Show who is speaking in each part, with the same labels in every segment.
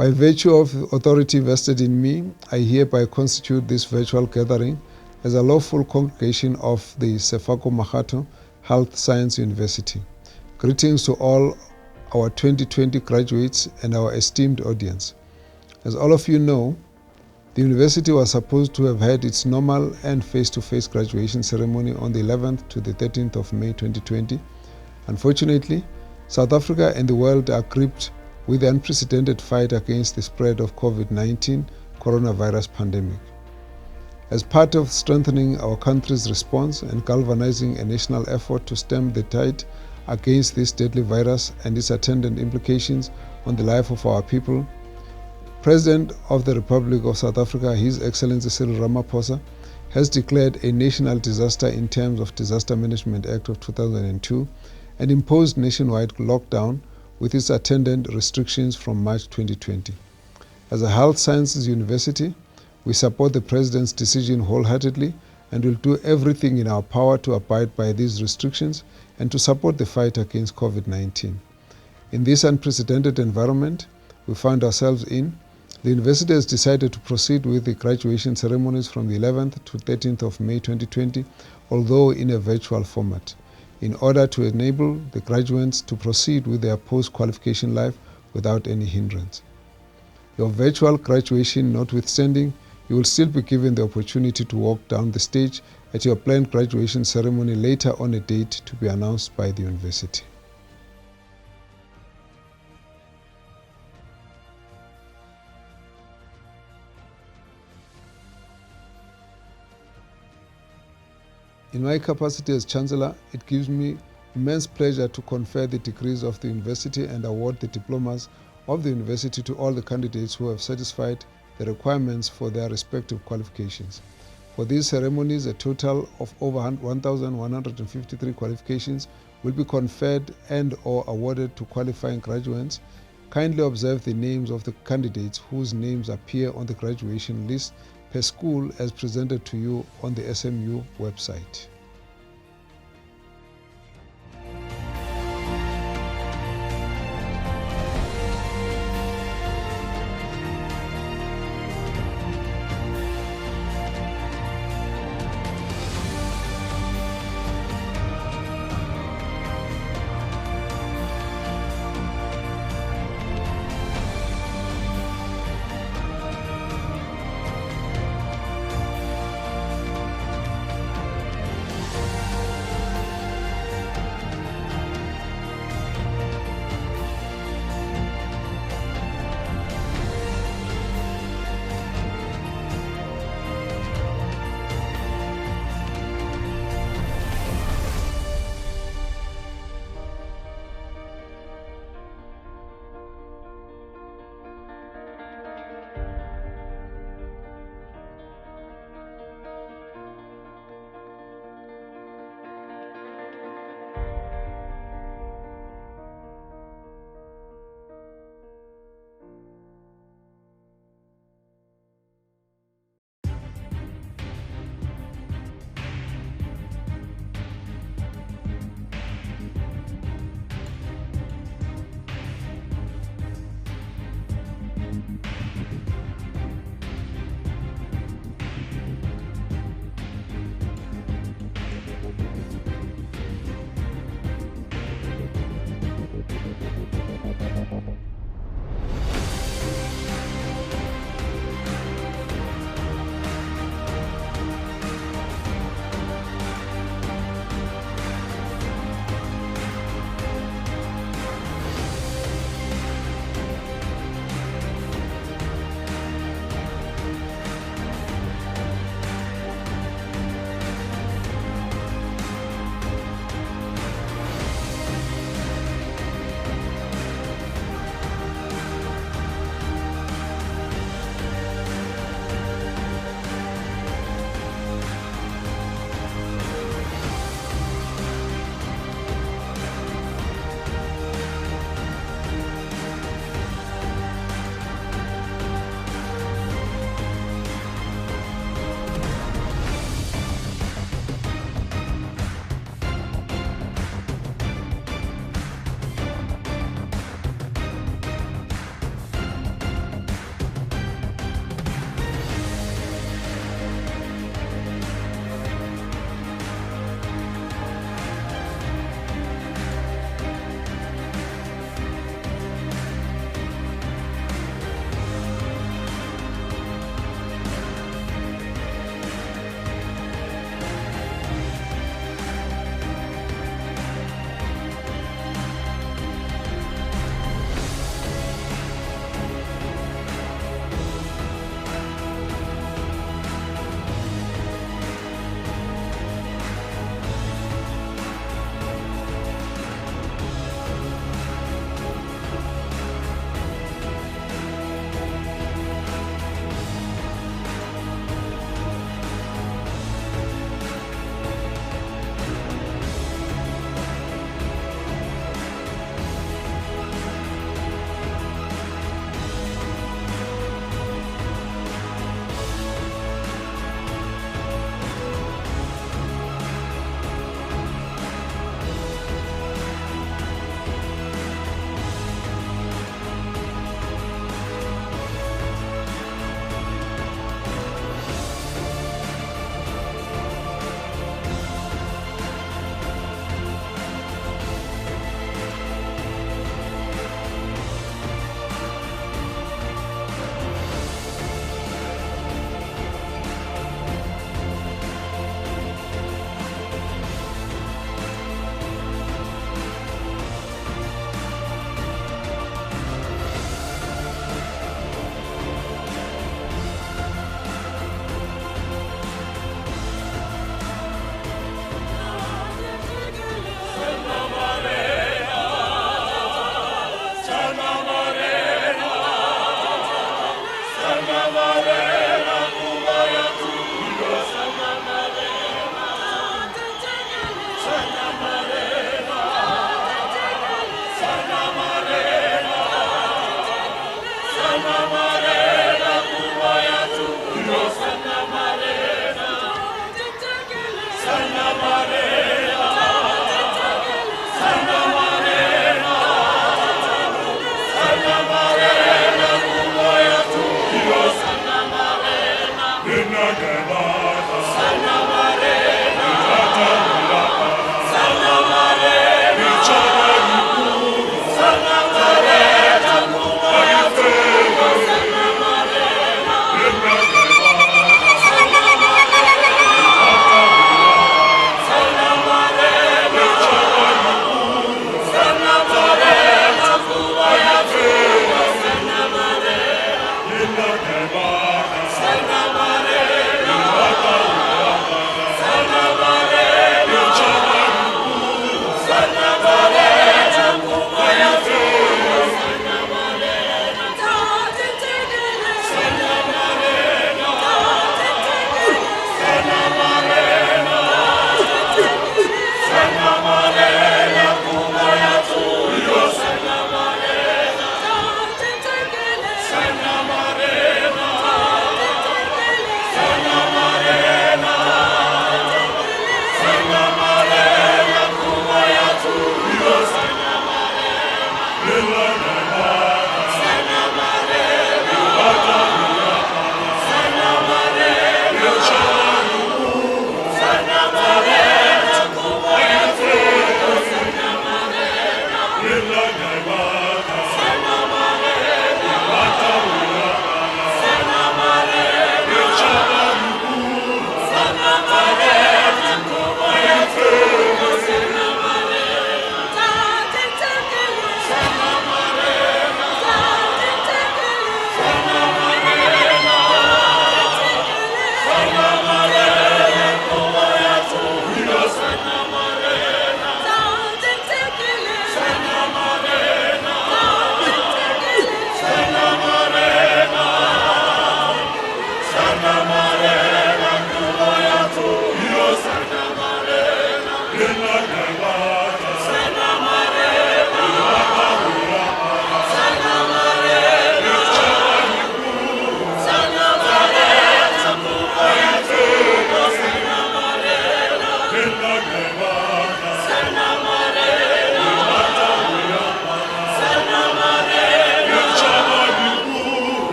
Speaker 1: By virtue of authority vested in me, I hereby constitute this virtual gathering as a lawful congregation of the Sefako Makgatho Health Science University. Greetings to all our 2020 graduates and our esteemed audience. As all of you know, the university was supposed to have had its normal and face-to-face graduation ceremony on the 11th to the 13th of May 2020. Unfortunately, South Africa and the world are gripped with the unprecedented fight against the spread of COVID-19 coronavirus pandemic. As part of strengthening our country's response and galvanizing a national effort to stem the tide against this deadly virus and its attendant implications on the life of our people, President of the Republic of South Africa, His Excellency Cyril Ramaphosa, has declared a national disaster in terms of Disaster Management Act of 2002 and imposed nationwide lockdown with its attendant restrictions from March 2020. As a health sciences university, we support the President's decision wholeheartedly and will do everything in our power to abide by these restrictions and to support the fight against COVID-19. In this unprecedented environment we find ourselves in, the university has decided to proceed with the graduation ceremonies from the 11th to 13th of May 2020, although in a virtual format, in order to enable the graduates to proceed with their post-qualification life without any hindrance. Your virtual graduation notwithstanding, you will still be given the opportunity to walk down the stage at your planned graduation ceremony later on a date to be announced by the university. In my capacity as Chancellor, it gives me immense pleasure to confer the degrees of the university and award the diplomas of the university to all the candidates who have satisfied the requirements for their respective qualifications. For these ceremonies, a total of over 1,153 qualifications will be conferred and/or awarded to qualifying graduates. Kindly observe the names of the candidates whose names appear on the graduation list per school as presented to you on the SMU website.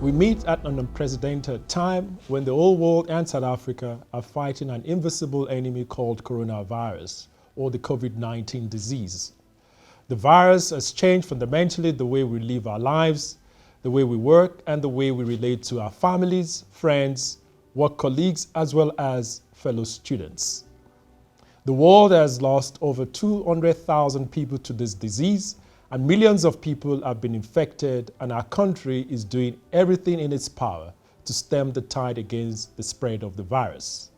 Speaker 2: We meet at an unprecedented time when the whole world and South Africa are fighting an invisible enemy called coronavirus, or the COVID-19 disease. The virus has changed fundamentally the way we live our lives, the way we work, and the way we relate to our families, friends, work colleagues, as well as fellow students. The world has lost over 200,000 people to this disease, and millions of people have been infected, and our country is doing everything in its power to stem the tide against the spread of the virus.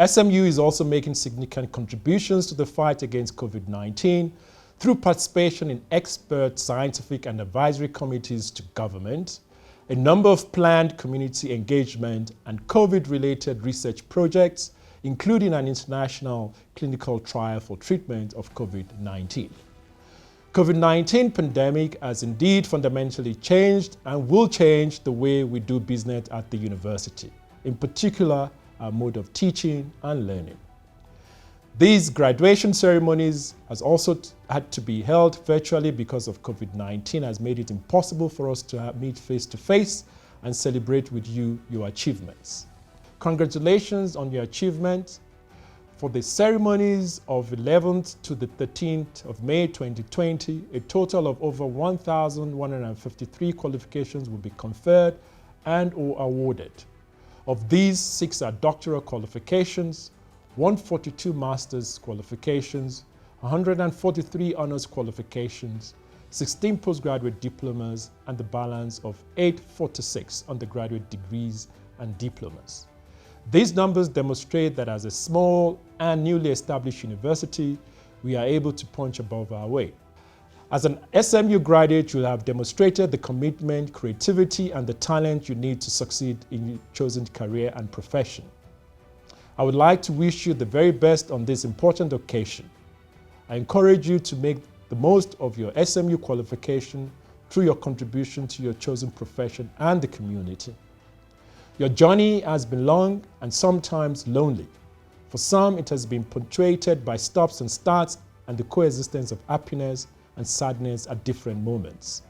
Speaker 2: SMU is also making significant contributions to the fight against COVID-19 through participation in expert scientific and advisory committees to government, a number of planned community engagement and COVID-related research projects, including an international clinical trial for treatment of COVID-19. COVID-19 pandemic has indeed fundamentally changed and will change the way we do business at the university, in particular our mode of teaching and learning. These graduation ceremonies has also had to be held virtually because of COVID-19 has made it impossible for us to meet face-to-face and celebrate with you your achievements. Congratulations on your achievement. For the ceremonies of 11th to the 13th of May 2020, a total of over 1,153 qualifications will be conferred and or awarded. Of these, 6 are doctoral qualifications, 142 master's qualifications, 143 honors qualifications, 16 postgraduate diplomas, and the balance of 846 undergraduate degrees and diplomas. These numbers demonstrate that as a small and newly established university, we are able to punch above our weight. As an SMU graduate, you will have demonstrated the commitment, creativity, and the talent you need to succeed in your chosen career and profession. I would like to wish you the very best on this important occasion. I encourage you to make the most of your SMU qualification through your contribution to your chosen profession and the community. Your journey has been long and sometimes lonely. For some, it has been punctuated by stops and starts and the coexistence of happiness and sadness at different moments.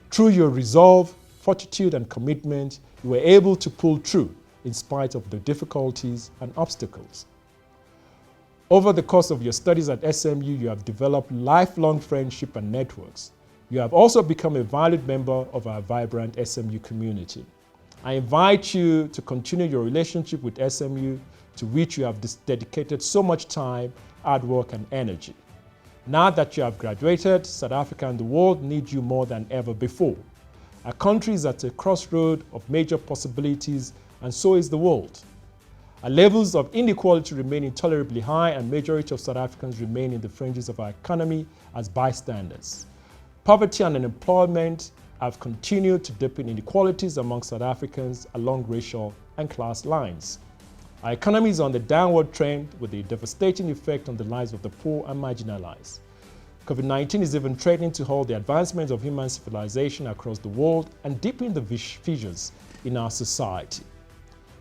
Speaker 2: Through your resolve, fortitude, and commitment, you were able to pull through in spite of the difficulties and obstacles. Over the course of your studies at SMU, you have developed lifelong friendship and networks. You have also become a valued member of our vibrant SMU community. I invite you to continue your relationship with SMU, to which you have dedicated so much time, hard work, and energy. Now that you have graduated, South Africa and the world need you more than ever before. Our country is at a crossroad of major possibilities, and so is the world. Our levels of inequality remain intolerably high, and the majority of South Africans remain in the fringes of our economy as bystanders. Poverty and unemployment have continued to deepen inequalities among South Africans along racial and class lines. Our economy is on the downward trend with a devastating effect on the lives of the poor and marginalized. COVID-19 is even threatening to halt the advancement of human civilization across the world and deepen the fissures in our society.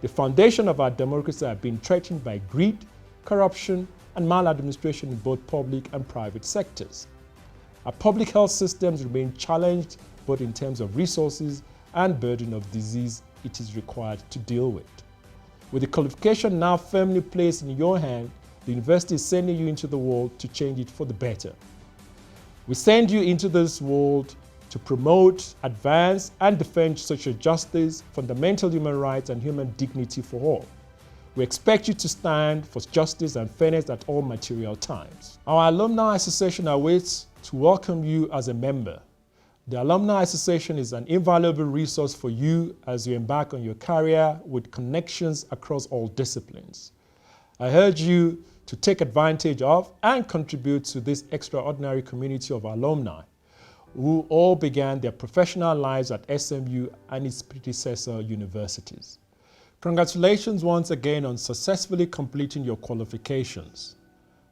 Speaker 2: The foundation of our democracy have been threatened by greed, corruption, and maladministration in both public and private sectors. Our public health systems remain challenged both in terms of resources and burden of disease it is required to deal with. With the qualification now firmly placed in your hand, the university is sending you into the world to change it for the better. We send you into this world to promote, advance, and defend social justice, fundamental human rights, and human dignity for all. We expect you to stand for justice and fairness at all material times. Our Alumni Association awaits to welcome you as a member. The Alumni Association is an invaluable resource for you as you embark on your career with connections across all disciplines. I urge you to take advantage of and contribute to this extraordinary community of alumni who all began their professional lives at SMU and its predecessor universities. Congratulations once again on successfully completing your qualifications.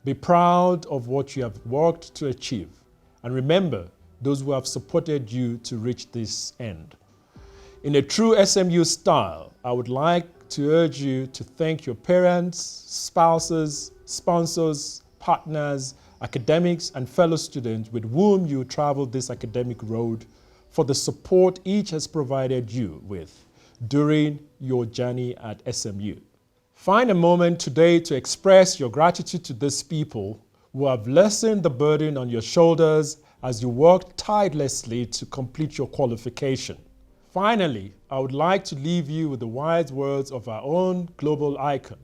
Speaker 2: Be proud of what you have worked to achieve, and remember those who have supported you to reach this end. In a true SMU style, I would like to urge you to thank your parents, spouses, sponsors, partners, academics, and fellow students with whom you traveled this academic road for the support each has provided you with during your journey at SMU. Find a moment today to express your gratitude to these people who have lessened the burden on your shoulders as you work tirelessly to complete your qualification. Finally, I would like to leave you with the wise words of our own global icon,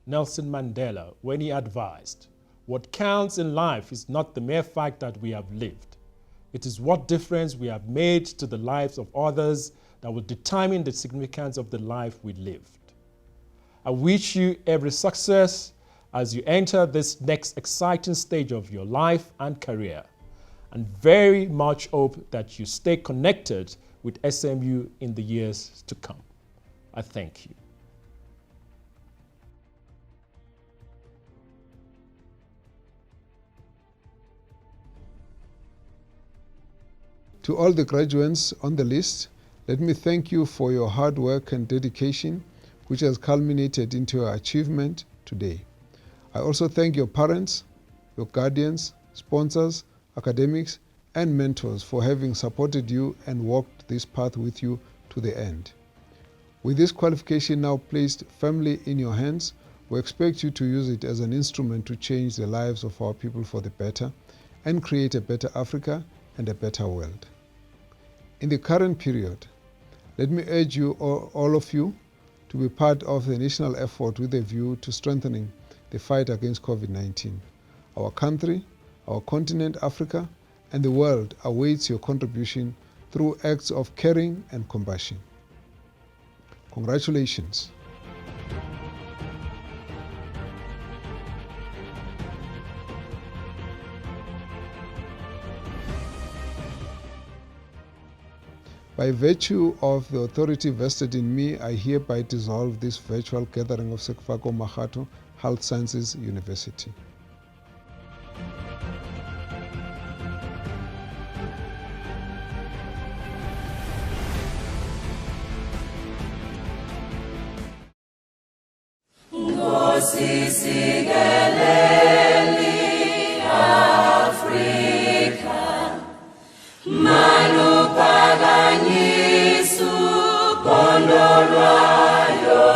Speaker 2: Nelson Mandela, when he advised, "What counts in life is not the mere fact that we have lived. It is what difference we have made to the lives of others that will determine the significance of the life we lived." I wish you every success as you enter this next exciting stage of your life and career, and very much hope that you stay connected with SMU in the years to come. I thank you.
Speaker 1: To all the graduates on the list, let me thank you for your hard work and dedication, which has culminated into your achievement today. I also thank your parents, your guardians, sponsors, academics, and mentors for having supported you and walked this path with you to the end. With this qualification now placed firmly in your hands, we expect you to use it as an instrument to change the lives of our people for the better and create a better Africa and a better world. In the current period, let me urge you, all of you, to be part of the national effort with a view to strengthening the fight against COVID-19. Our country, our continent, Africa, and the world awaits your contribution through acts of caring and compassion. Congratulations. By virtue of the authority vested in me, I hereby dissolve this virtual gathering of Sefako Makgatho Health Sciences University.
Speaker 3: Manupaganyisu, Pondorwayo.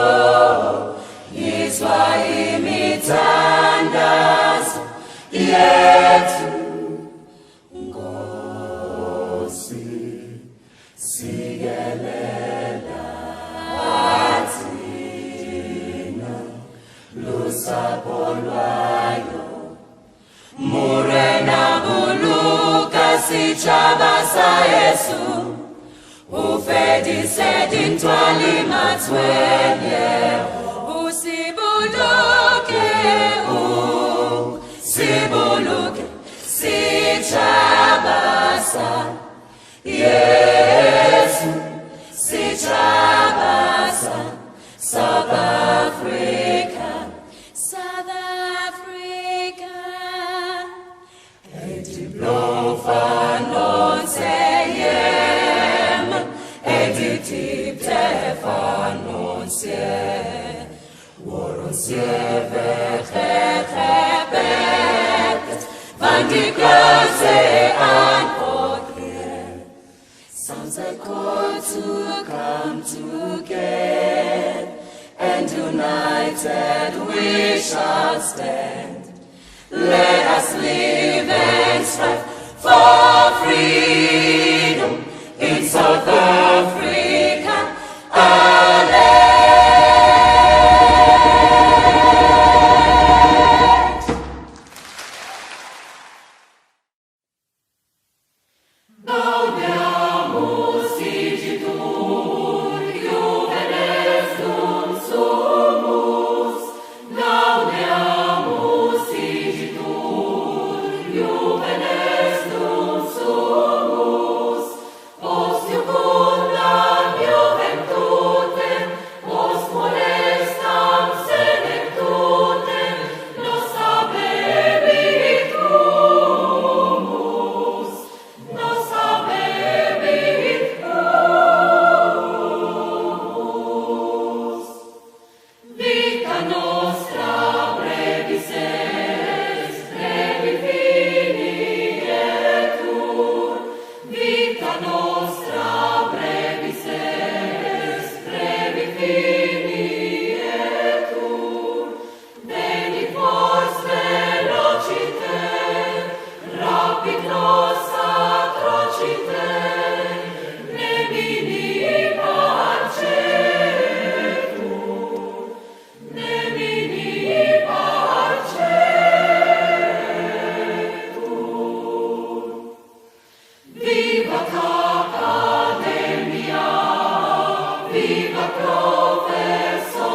Speaker 3: Viva professor.